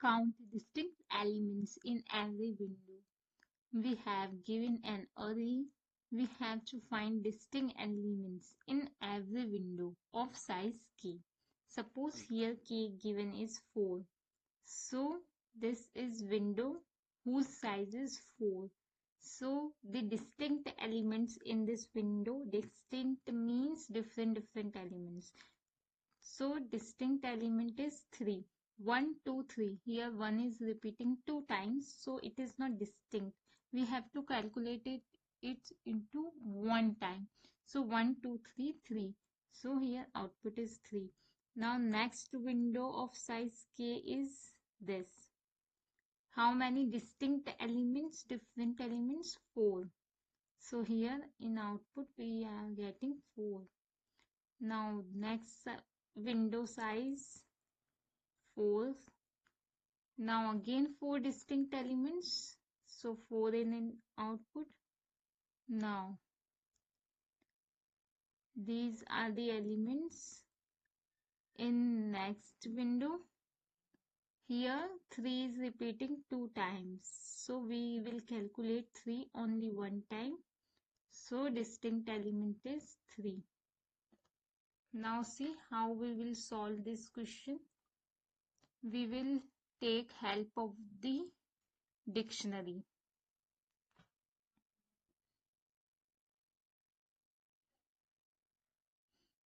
Count distinct elements in every window. We have given an array. We have to find distinct elements in every window of size k. Suppose here k given is 4. So this is window whose size is 4. So the distinct elements in this window, distinct means different elements. So distinct element is 3. 1, 2, 3. Here 1 is repeating 2 times, so it is not distinct. We have to calculate it into 1 time. So 1, 2, 3, 3. So here output is 3. Now next window of size k is this. How many distinct elements, different elements? 4. So here in output we are getting 4. Now next window size 4. Now again 4 distinct elements. So 4 in output. Now these are the elements in next window. Here 3 is repeating 2 times. So we will calculate 3 only 1 time. So distinct element is 3. Now see how we will solve this question. We will take help of the dictionary.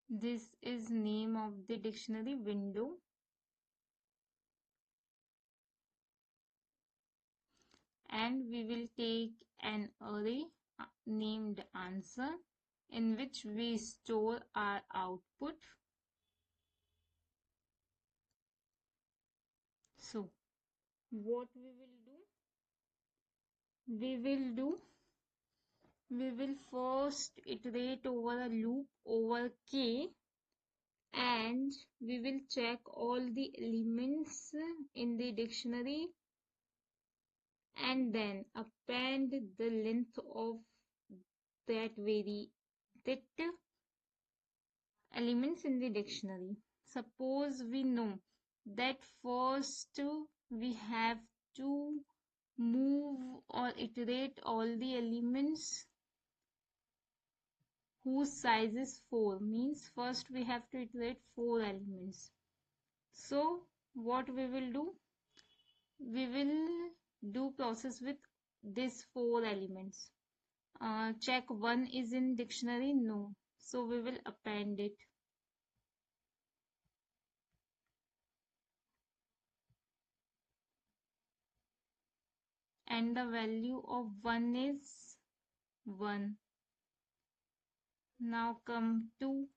This is name of the dictionary, window. And we will take an array named answer in which we store our output. So what we will first iterate over a loop over k, and we will check all the elements in the dictionary and then append the length of that elements in the dictionary. Suppose we know that first we have to move or iterate all the elements whose size is 4, means first we have to iterate 4 elements. So what we will do? We will do process with these 4 elements. Check 1 is in dictionary, no. So we will append it. And the value of 1 is 1. Now come 2.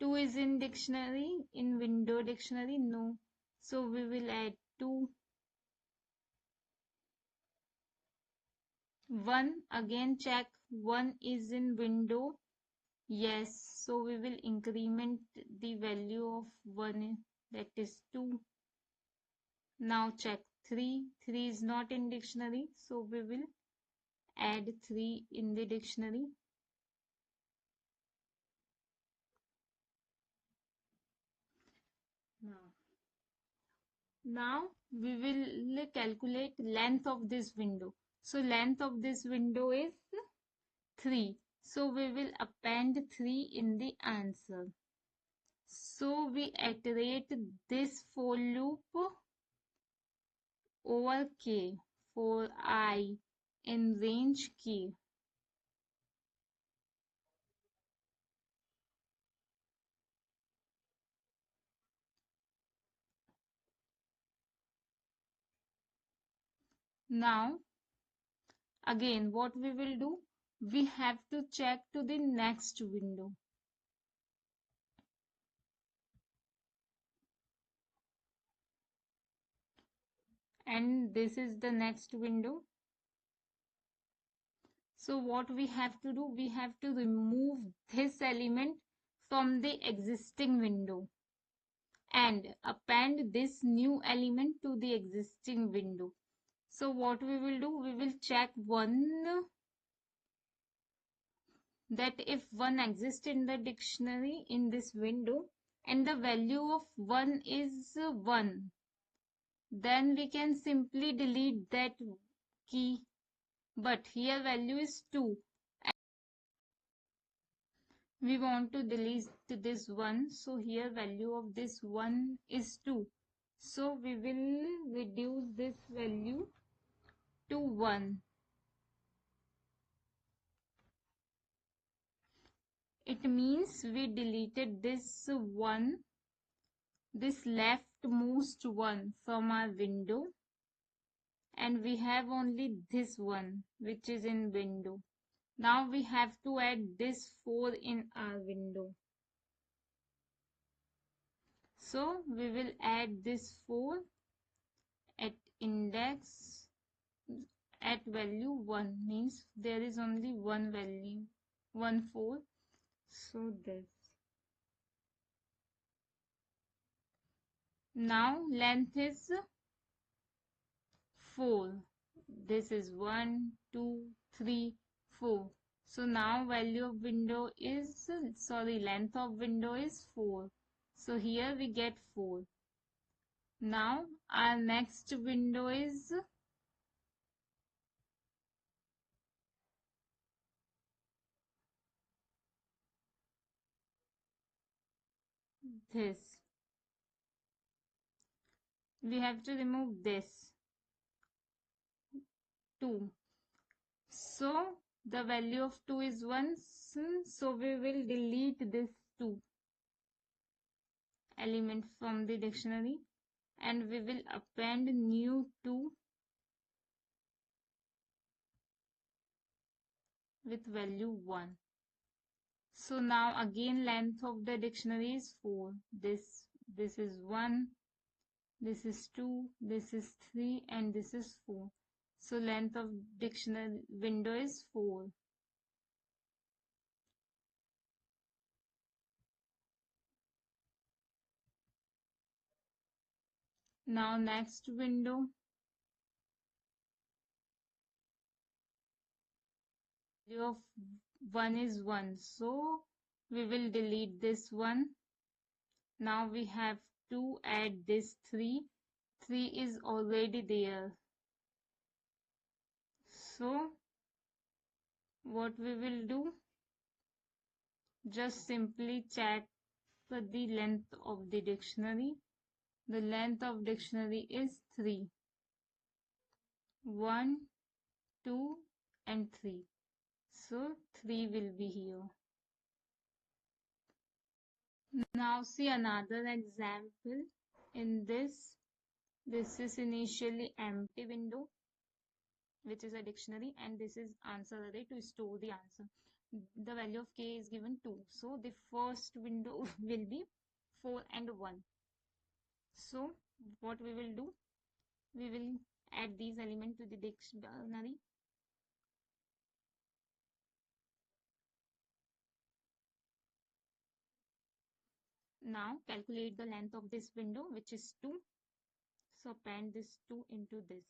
2 is in dictionary, in window dictionary, no. So we will add 2. 1, again check 1 is in window, yes. So we will increment the value of 1, that is 2. Now check 3. 3 is not in dictionary, so we will add 3 in the dictionary. Now we will calculate length of this window. So length of this window is 3. So we will append 3 in the answer. So we iterate this for loop over k for I in range k. Now again what we will do? We have to check to the next window. And this is the next window. So what we have to do? We have to remove this element from the existing window and append this new element to the existing window. So what we will do? We will check 1, that if 1 exists in the dictionary in this window and the value of 1 is 1. then we can simply delete that key. But here value is 2. We want to delete this 1, so here value of this 1 is 2. So we will reduce this value to 1. It means we deleted this 1, this leftmost 1 from our window, and we have only this one which is in window. Now we have to add this 4 in our window. So we will add this 4 at index at value 1, means there is only one value, 1 4. So this. Now length is 4. This is 1 2 3 4. So now value of window is, length of window is 4. So here we get 4. Now our next window is this. We have to remove this 2. So the value of 2 is 1. So we will delete this 2 element from the dictionary, and we will append new 2 with value 1. So now again length of the dictionary is 4. This is 1, this is 2, this is 3, and this is 4. So length of dictionary window is 4. Now next window, value of 1 is 1. So we will delete this 1. Now we have to add this 3. 3 is already there. So what we will do, just simply check the length of the dictionary. The length of dictionary is 3. 1, 2, and 3. So 3 will be here. Now see another example. In this is initially empty window, which is a dictionary, and this is answer array to store the answer. The value of k is given 2. So the first window will be 4 and 1. So what we will do, we will add these elements to the dictionary. Now calculate the length of this window, which is 2. So append this 2 into this.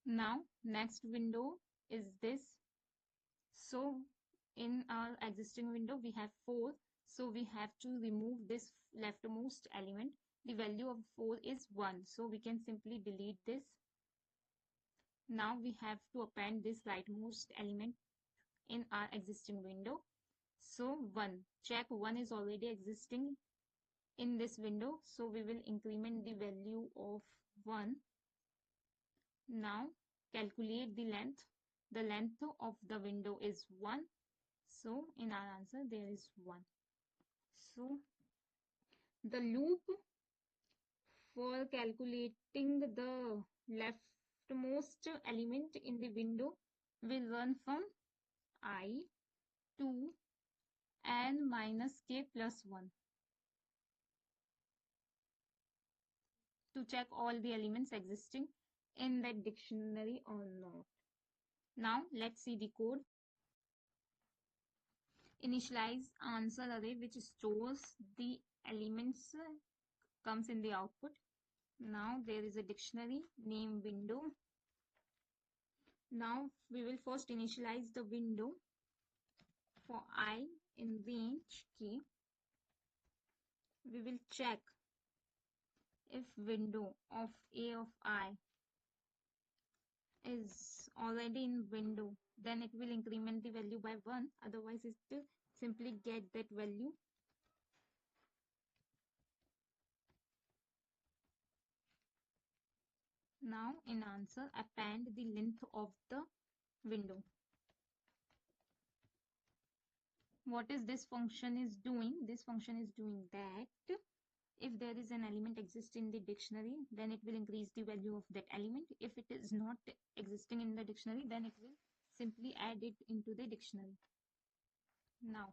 Now next window is this. So in our existing window we have 4. So we have to remove this leftmost element. The value of 4 is 1. So we can simply delete this. Now we have to append this rightmost element in our existing window. So 1. Check 1 is already existing in this window. So we will increment the value of 1. Now calculate the length. The length of the window is 1. So in our answer there is 1. So the loop for calculating the leftmost element in the window will run from I to n minus k plus 1 to check all the elements existing in that dictionary or not. Now let's see the code. Initialize answer array which stores the elements comes in the output. Now there is a dictionary name window. Now we will first initialize the window for I in range key, we will check if window of a of I is already in window, then it will increment the value by 1. Otherwise, it will simply get that value. Now, in answer, append the length of the window. What is this function is doing? This function is doing that if there is an element exist in the dictionary, then it will increase the value of that element. If it is not existing in the dictionary, then it will simply add it into the dictionary. Now,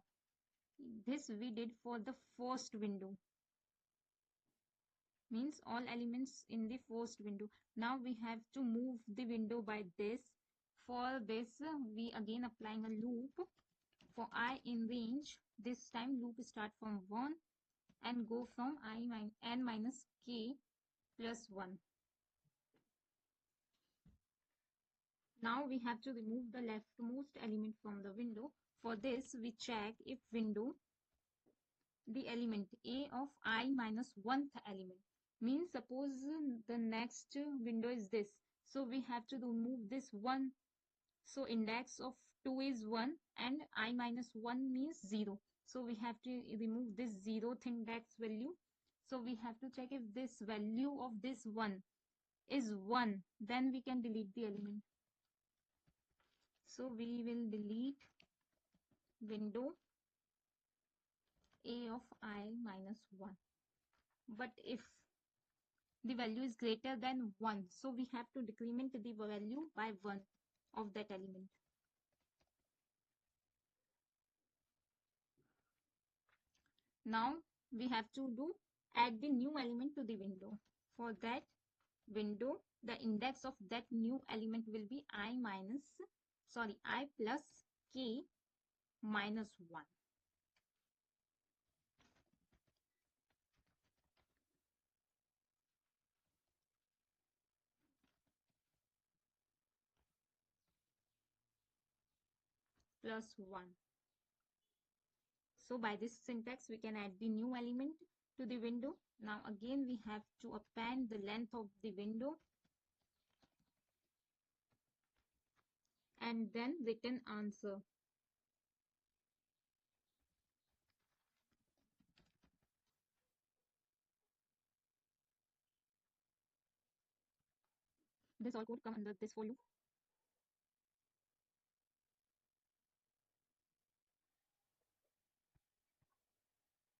this we did for the first window, means all elements in the first window. Now we have to move the window by this. For this, we again applying a loop for I in range. This time loop start from 1 and go from n minus k plus 1. Now we have to remove the leftmost element from the window. For this, we check if window, the element a of I minus 1th element. Means suppose the next window is this. So we have to remove this 1. So index of 2 is 1 and I minus 1 means 0. So we have to remove this 0th index value. So we have to check if this value of this 1 is 1. Then we can delete the element. So we will delete window a of I minus 1. But if the value is greater than 1, so we have to decrement the value by 1 of that element. Now we have to do add the new element to the window. For that window, the index of that new element will be I plus k minus 1. Plus 1. So by this syntax, we can add the new element to the window. Now again, we have to append the length of the window and then return answer. This all code come under this for loop.